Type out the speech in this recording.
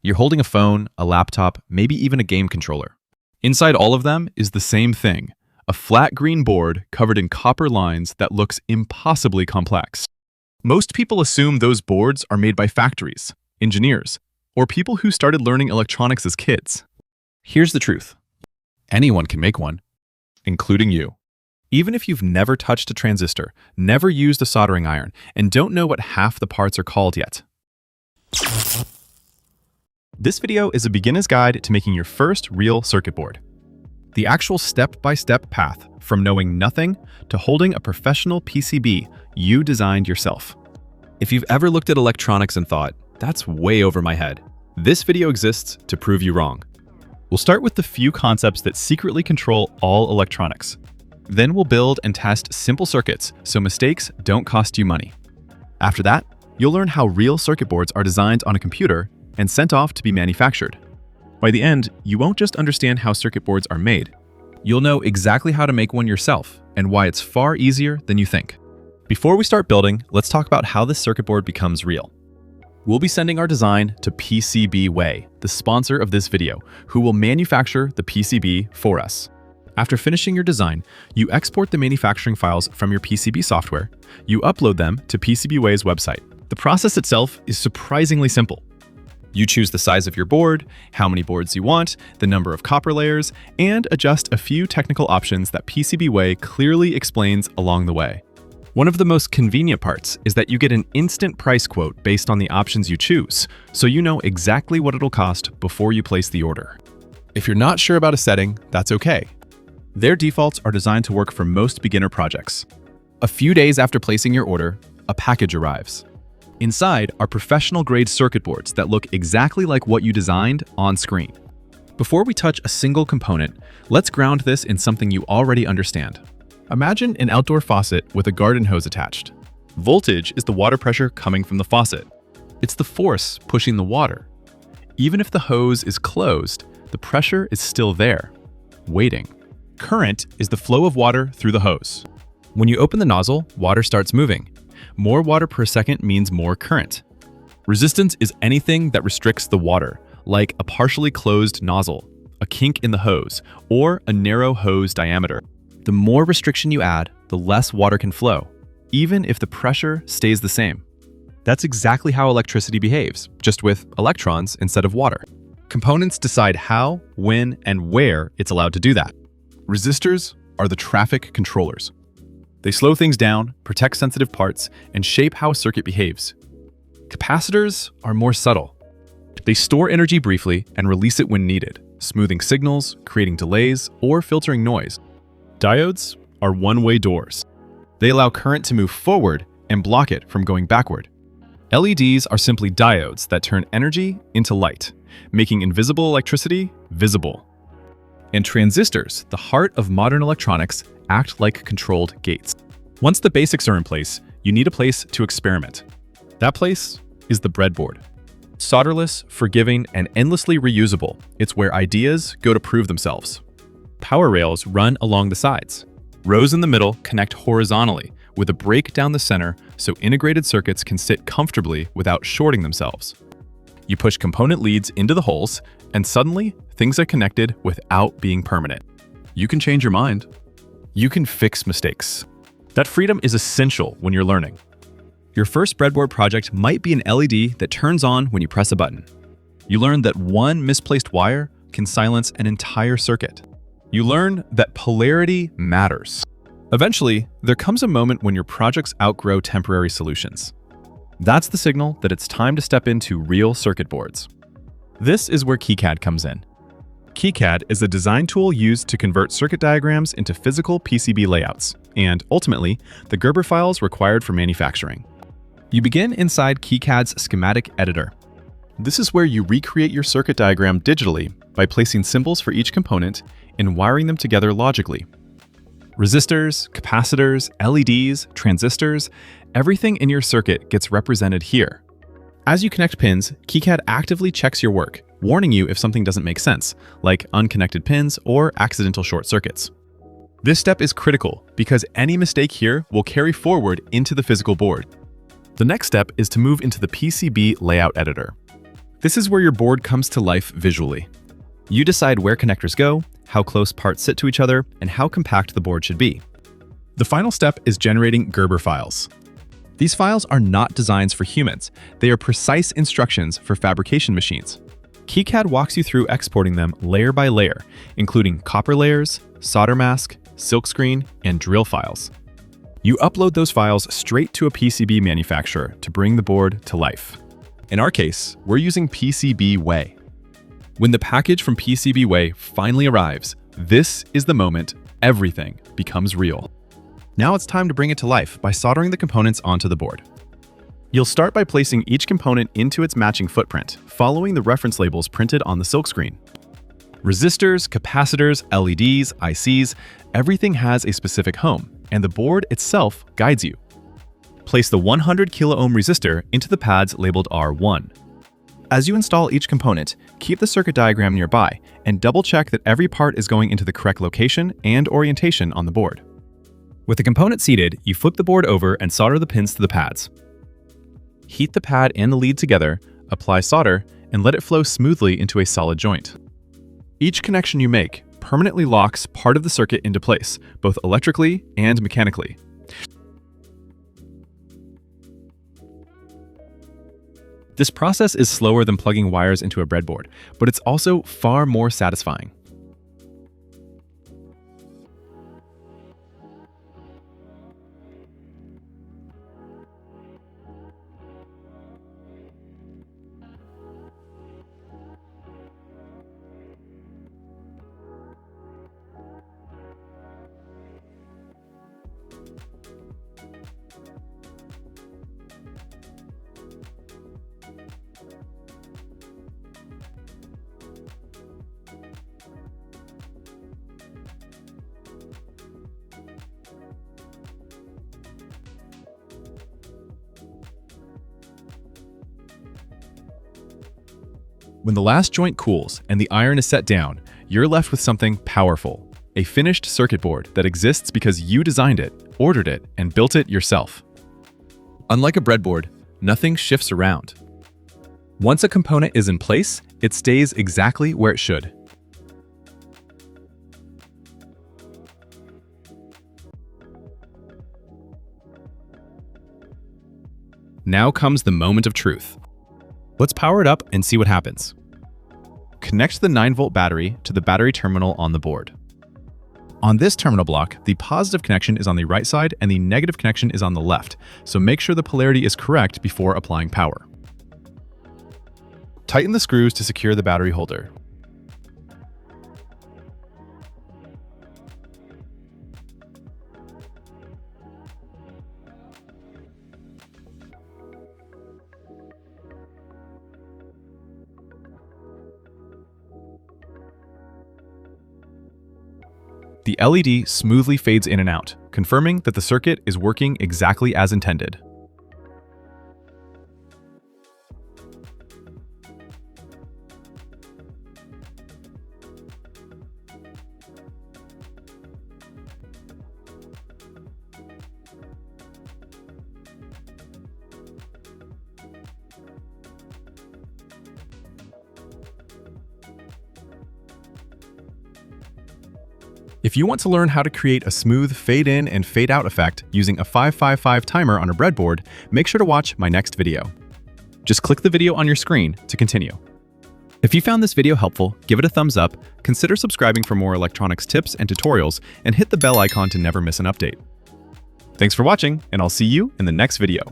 You're holding a phone, a laptop, maybe even a game controller. Inside all of them is the same thing, a flat green board covered in copper lines that looks impossibly complex. Most people assume those boards are made by factories, engineers, or people who started learning electronics as kids. Here's the truth. Anyone can make one, including you. Even if you've never touched a transistor, never used a soldering iron, and don't know what half the parts are called yet. This video is a beginner's guide to making your first real circuit board. The actual step-by-step path from knowing nothing to holding a professional PCB you designed yourself. If you've ever looked at electronics and thought, that's way over my head, this video exists to prove you wrong. We'll start with the few concepts that secretly control all electronics. Then we'll build and test simple circuits so mistakes don't cost you money. After that, you'll learn how real circuit boards are designed on a computer and sent off to be manufactured. By the end, you won't just understand how circuit boards are made. You'll know exactly how to make one yourself and why it's far easier than you think. Before we start building, let's talk about how this circuit board becomes real. We'll be sending our design to PCBWay, the sponsor of this video, who will manufacture the PCB for us. After finishing your design, you export the manufacturing files from your PCB software. You upload them to PCBWay's website. The process itself is surprisingly simple. You choose the size of your board, how many boards you want, the number of copper layers, and adjust a few technical options that PCBWay clearly explains along the way. One of the most convenient parts is that you get an instant price quote based on the options you choose, so you know exactly what it'll cost before you place the order. If you're not sure about a setting, that's okay. Their defaults are designed to work for most beginner projects. A few days after placing your order, a package arrives. Inside are professional-grade circuit boards that look exactly like what you designed on screen. Before we touch a single component, let's ground this in something you already understand. Imagine an outdoor faucet with a garden hose attached. Voltage is the water pressure coming from the faucet. It's the force pushing the water. Even if the hose is closed, the pressure is still there, waiting. Current is the flow of water through the hose. When you open the nozzle, water starts moving. More water per second means more current. Resistance is anything that restricts the water, like a partially closed nozzle, a kink in the hose, or a narrow hose diameter. The more restriction you add, the less water can flow, even if the pressure stays the same. That's exactly how electricity behaves, just with electrons instead of water. Components decide how, when, and where it's allowed to do that. Resistors are the traffic controllers. They slow things down, protect sensitive parts, and shape how a circuit behaves. Capacitors are more subtle. They store energy briefly and release it when needed, smoothing signals, creating delays, or filtering noise. Diodes are one-way doors. They allow current to move forward and block it from going backward. LEDs are simply diodes that turn energy into light, making invisible electricity visible. And transistors, the heart of modern electronics, act like controlled gates. Once the basics are in place, you need a place to experiment. That place is the breadboard. Solderless, forgiving, and endlessly reusable, it's where ideas go to prove themselves. Power rails run along the sides. Rows in the middle connect horizontally, with a break down the center so integrated circuits can sit comfortably without shorting themselves. You push component leads into the holes, and suddenly, things are connected without being permanent. You can change your mind. You can fix mistakes. That freedom is essential when you're learning. Your first breadboard project might be an LED that turns on when you press a button. You learn that one misplaced wire can silence an entire circuit. You learn that polarity matters. Eventually, there comes a moment when your projects outgrow temporary solutions. That's the signal that it's time to step into real circuit boards. This is where KiCad comes in. KiCad is a design tool used to convert circuit diagrams into physical PCB layouts, and ultimately, the Gerber files required for manufacturing. You begin inside KiCad's schematic editor. This is where you recreate your circuit diagram digitally by placing symbols for each component and wiring them together logically. Resistors, capacitors, LEDs, transistors, everything in your circuit gets represented here. As you connect pins, KiCad actively checks your work, warning you if something doesn't make sense, like unconnected pins or accidental short circuits. This step is critical because any mistake here will carry forward into the physical board. The next step is to move into the PCB layout editor. This is where your board comes to life visually. You decide where connectors go, how close parts sit to each other, and how compact the board should be. The final step is generating Gerber files. These files are not designs for humans. They are precise instructions for fabrication machines. KiCad walks you through exporting them layer by layer, including copper layers, solder mask, silkscreen, and drill files. You upload those files straight to a PCB manufacturer to bring the board to life. In our case, we're using PCBWay. When the package from PCBWay finally arrives, this is the moment everything becomes real. Now it's time to bring it to life by soldering the components onto the board. You'll start by placing each component into its matching footprint, following the reference labels printed on the silkscreen. Resistors, capacitors, LEDs, ICs, everything has a specific home, and the board itself guides you. Place the 100 kilo ohm resistor into the pads labeled R1. As you install each component, keep the circuit diagram nearby and double-check that every part is going into the correct location and orientation on the board. With the component seated, you flip the board over and solder the pins to the pads. Heat the pad and the lead together, apply solder, and let it flow smoothly into a solid joint. Each connection you make permanently locks part of the circuit into place, both electrically and mechanically. This process is slower than plugging wires into a breadboard, but it's also far more satisfying. When the last joint cools and the iron is set down, you're left with something powerful, a finished circuit board that exists because you designed it, ordered it, and built it yourself. Unlike a breadboard, nothing shifts around. Once a component is in place, it stays exactly where it should. Now comes the moment of truth. Let's power it up and see what happens. Connect the 9-volt battery to the battery terminal on the board. On this terminal block, the positive connection is on the right side and the negative connection is on the left, so make sure the polarity is correct before applying power. Tighten the screws to secure the battery holder. The LED smoothly fades in and out, confirming that the circuit is working exactly as intended. If you want to learn how to create a smooth fade-in and fade-out effect using a 555 timer on a breadboard, make sure to watch my next video. Just click the video on your screen to continue. If you found this video helpful, give it a thumbs up, consider subscribing for more electronics tips and tutorials, and hit the bell icon to never miss an update. Thanks for watching, and I'll see you in the next video.